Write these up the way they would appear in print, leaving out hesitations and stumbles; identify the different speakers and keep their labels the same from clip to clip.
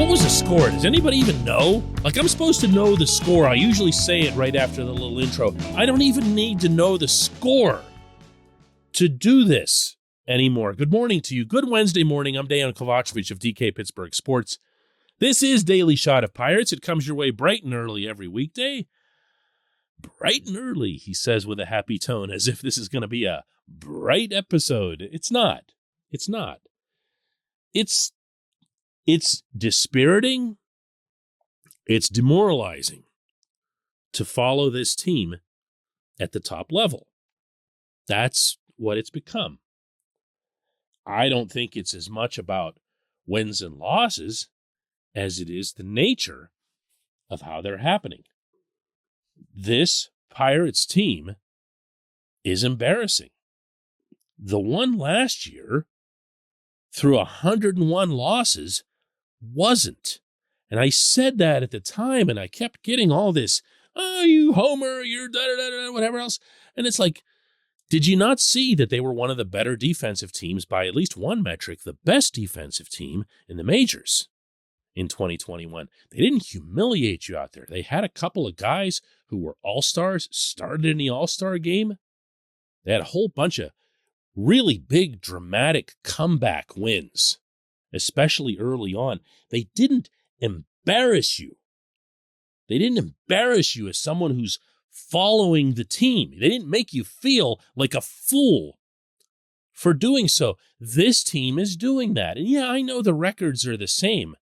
Speaker 1: What was the score? Does anybody even know? Like, I'm supposed to know the score. I usually say it right after the little intro. I don't even need to know the score to do this anymore. Good morning to you. Good Wednesday morning. I'm Dejan Kovacevic of DK Pittsburgh Sports. This is Daily Shot of Pirates. It comes your way bright and early every weekday. Bright and early, he says with a happy tone, as if this is going to be a bright episode. It's not. It's not. It's dispiriting. It's demoralizing to follow this team at the top level. That's what it's become. I don't think it's as much about wins and losses as it is the nature of how they're happening. This Pirates team is embarrassing. The one last year, through 101 losses, wasn't. And I said that at the time, and I kept getting all this, oh, you homer, you're da-da-da-da, whatever else. And it's like, did you not see that they were one of the better defensive teams by at least one metric, the best defensive team in the majors in 2021? They didn't humiliate you out there. They had a couple of guys who were all-stars, started in the all-star game. They had a whole bunch of really big, dramatic comeback wins, especially early on. They didn't embarrass you. They didn't embarrass you as someone who's following the team. They didn't make you feel like a fool for doing so. This team is doing that. And yeah, I know the records are the same,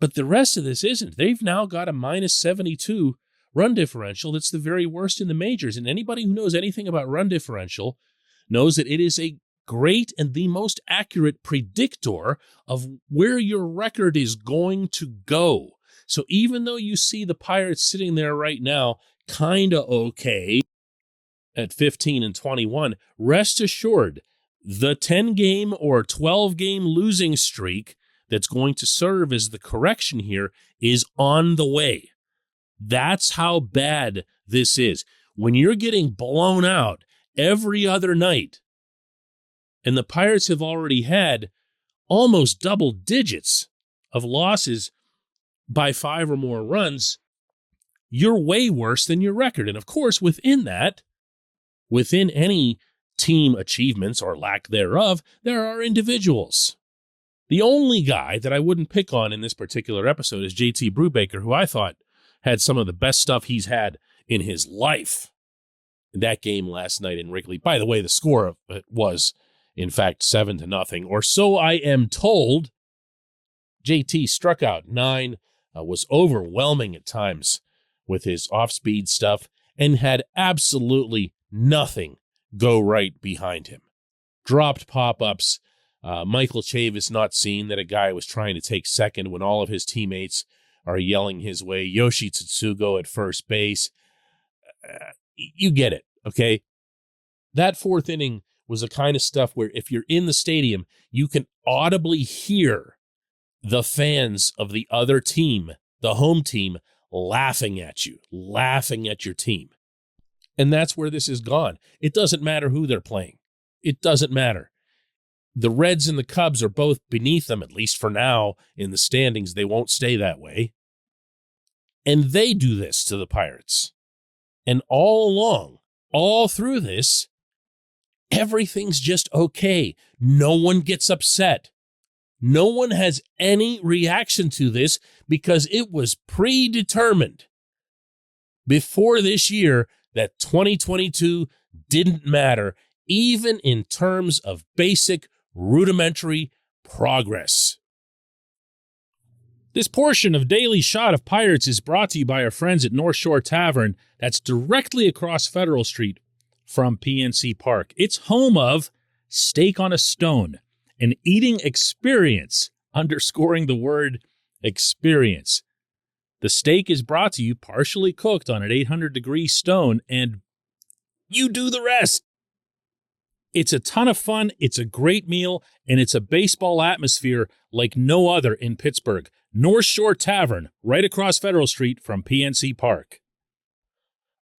Speaker 1: but the rest of this isn't. They've now got a minus 72 run differential that's the very worst in the majors. And anybody who knows anything about run differential knows that it is a great and the most accurate predictor of where your record is going to go. So even though you see the Pirates sitting there right now, kind of okay at 15-21, rest assured, the 10-game or 12-game losing streak that's going to serve as the correction here is on the way. That's how bad this is. When you're getting blown out every other night, and the Pirates have already had almost double digits of losses by 5 or more runs, you're way worse than your record. And of course, within that, within any team achievements or lack thereof, there are individuals. The only guy that I wouldn't pick on in this particular episode is JT Brubaker, who I thought had some of the best stuff he's had in his life in that game last night in Wrigley. By the way, the score of it was, in fact, 7-0, or so I am told. JT struck out 9, was overwhelming at times with his off-speed stuff, and had absolutely nothing go right behind him. Dropped pop-ups. Michael Chavis not seen that a guy was trying to take second when all of his teammates are yelling his way. Yoshi Tsutsugo at first base. You get it, okay? That fourth inning was the kind of stuff where if you're in the stadium, you can audibly hear the fans of the other team, the home team, laughing at you, laughing at your team. And that's where this is gone. It doesn't matter who they're playing. It doesn't matter. The Reds and the Cubs are both beneath them, at least for now, in the standings. They won't stay that way. And they do this to the Pirates. And all along, all through this, everything's just okay. No one gets upset. No one has any reaction to this because it was predetermined before this year that 2022 didn't matter, even in terms of basic rudimentary progress. This portion of Daily Shot of Pirates is brought to you by our friends at North Shore Tavern. That's directly across Federal Street from PNC Park. It's home of Steak on a Stone, an eating experience, underscoring the word experience. The steak is brought to you partially cooked on an 800-degree stone, and you do the rest. It's a ton of fun, it's a great meal, and it's a baseball atmosphere like no other in Pittsburgh. North Shore Tavern, right across Federal Street from PNC Park.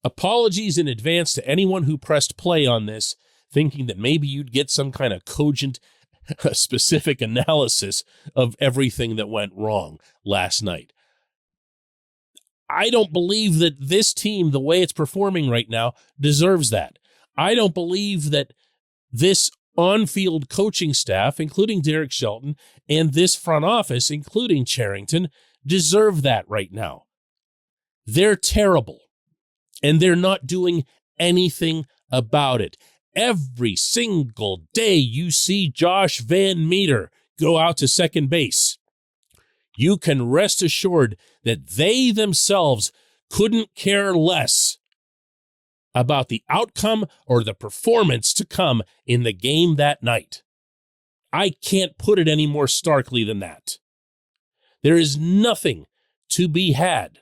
Speaker 1: Apologies in advance to anyone who pressed play on this, thinking that maybe you'd get some kind of cogent a specific analysis of everything that went wrong last night. I don't believe that this team, the way it's performing right now, deserves that. I don't believe that this on-field coaching staff, including Derek Shelton, and this front office, including Cherington, deserve that right now. They're terrible, and they're not doing anything about it. Every single day you see Josh Van Meter go out to second base, you can rest assured that they themselves couldn't care less about the outcome or the performance to come in the game that night. I can't put it any more starkly than that. There is nothing to be had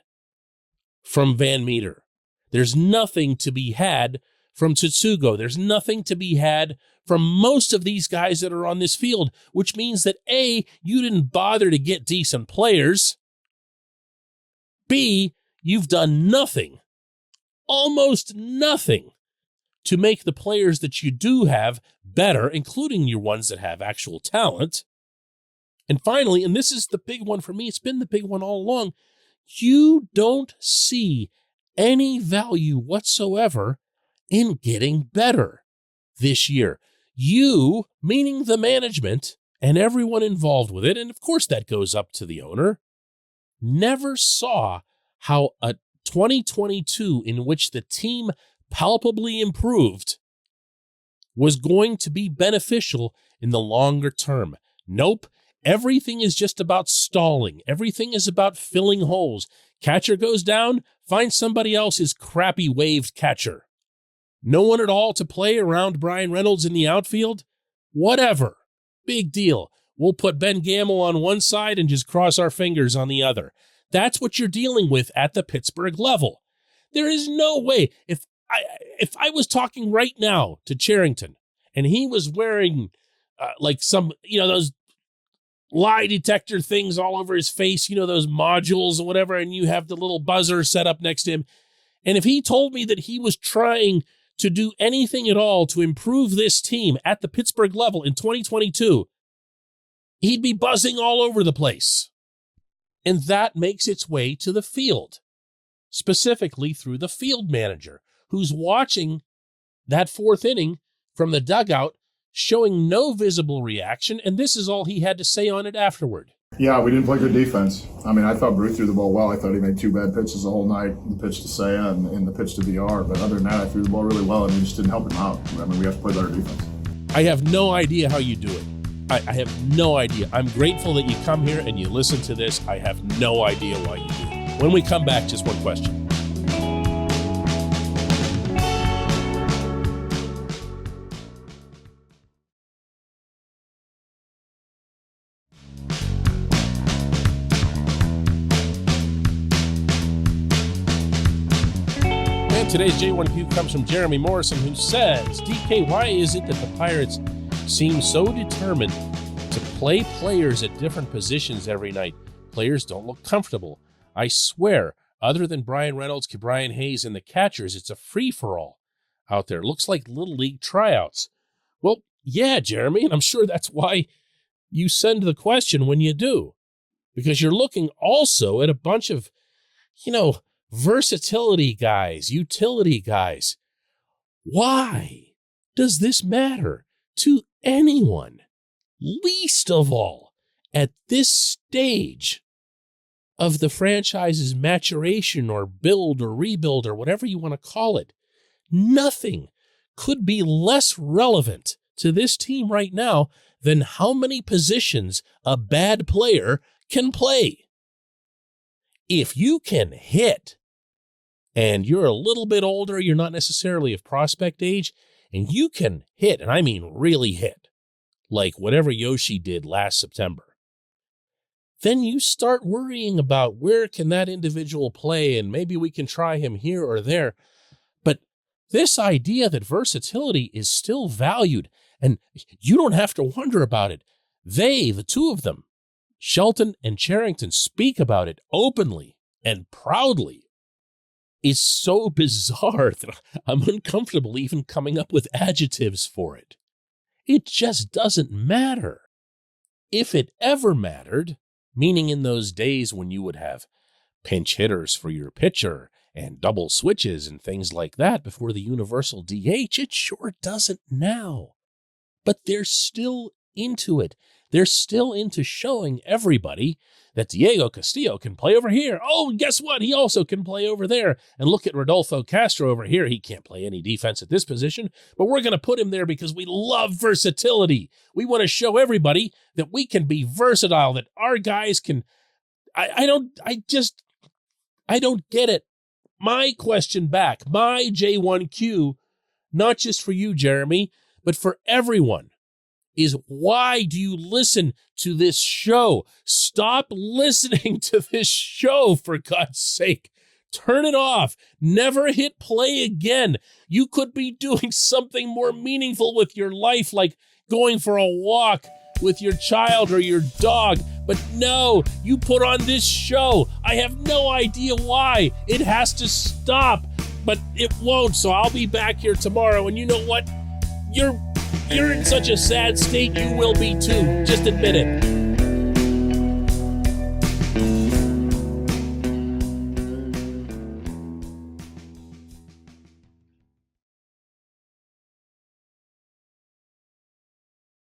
Speaker 1: from Van Meter. There's nothing to be had from Tsutsugo. There's nothing to be had from most of these guys that are on this field, which means that A, you didn't bother to get decent players. B, you've done nothing, almost nothing, to make the players that you do have better, including your ones that have actual talent. And finally, and this is the big one for me, it's been the big one all along, you don't see any value whatsoever in getting better this year. You, meaning the management and everyone involved with it, and of course that goes up to the owner, never saw how a 2022 in which the team palpably improved was going to be beneficial in the longer term. Nope. Everything is just about stalling. Everything is about filling holes. Catcher goes down, find somebody else's crappy waved catcher. No one at all to play around Brian Reynolds in the outfield? Whatever. Big deal. We'll put Ben Gamble on one side and just cross our fingers on the other. That's what you're dealing with at the Pittsburgh level. There is no way. If I was talking right now to Cherington and he was wearing like some, those lie detector things all over his face, those modules or whatever, and you have the little buzzer set up next to him. And if he told me that he was trying to do anything at all to improve this team at the Pittsburgh level in 2022, he'd be buzzing all over the place. And that makes its way to the field, specifically through the field manager, who's watching that fourth inning from the dugout, showing no visible reaction, and this is all he had to say on it afterward.
Speaker 2: Yeah, we didn't play good defense. I thought Brew threw the ball well. I thought he made two bad pitches the whole night, the pitch to Saya and the pitch to VR. But other than that, I threw the ball really well, and we just didn't help him out. We have to play better defense.
Speaker 1: I have no idea how you do it. I have no idea. I'm grateful that you come here and you listen to this. I have no idea why you do it. When we come back, just one question. Today's J1Q comes from Jeremy Morrison, who says, DK, why is it that the Pirates seem so determined to play players at different positions every night? Players don't look comfortable. I swear, other than Brian Reynolds, Brian Hayes, and the catchers, it's a free-for-all out there. Looks like Little League tryouts. Well, yeah, Jeremy, and I'm sure that's why you send the question when you do, because you're looking also at a bunch of, versatility guys, utility guys. Why does this matter to anyone? Least of all at this stage of the franchise's maturation or build or rebuild or whatever you want to call it. Nothing could be less relevant to this team right now than how many positions a bad player can play. If you can hit, and you're a little bit older, you're not necessarily of prospect age, and you can hit, and I mean really hit, like whatever Yoshi did last September, then you start worrying about where can that individual play, and maybe we can try him here or there. But this idea that versatility is still valued, and you don't have to wonder about it. They, the two of them, Shelton and Cherington, speak about it openly and proudly. Is so bizarre that I'm uncomfortable even coming up with adjectives for it. It just doesn't matter. If it ever mattered, meaning in those days when you would have pinch hitters for your pitcher and double switches and things like that before the universal DH, it sure doesn't now. But they're still into it. They're still into showing everybody that Diego Castillo can play over here. Oh, and guess what? He also can play over there. And look at Rodolfo Castro over here. He can't play any defense at this position, but we're going to put him there because we love versatility. We want to show everybody that we can be versatile, that our guys can. I don't get it. My question back, my J1Q, not just for you, Jeremy, but for everyone, is why do you listen to this show? Stop listening to this show, for God's sake. Turn it off. Never hit play again. You could be doing something more meaningful with your life, like going for a walk with your child or your dog. But no, you put on this show. I have no idea why. It has to stop, but it won't. So I'll be back here tomorrow. And you know what? You're in such a sad state, you will be too. Just admit it.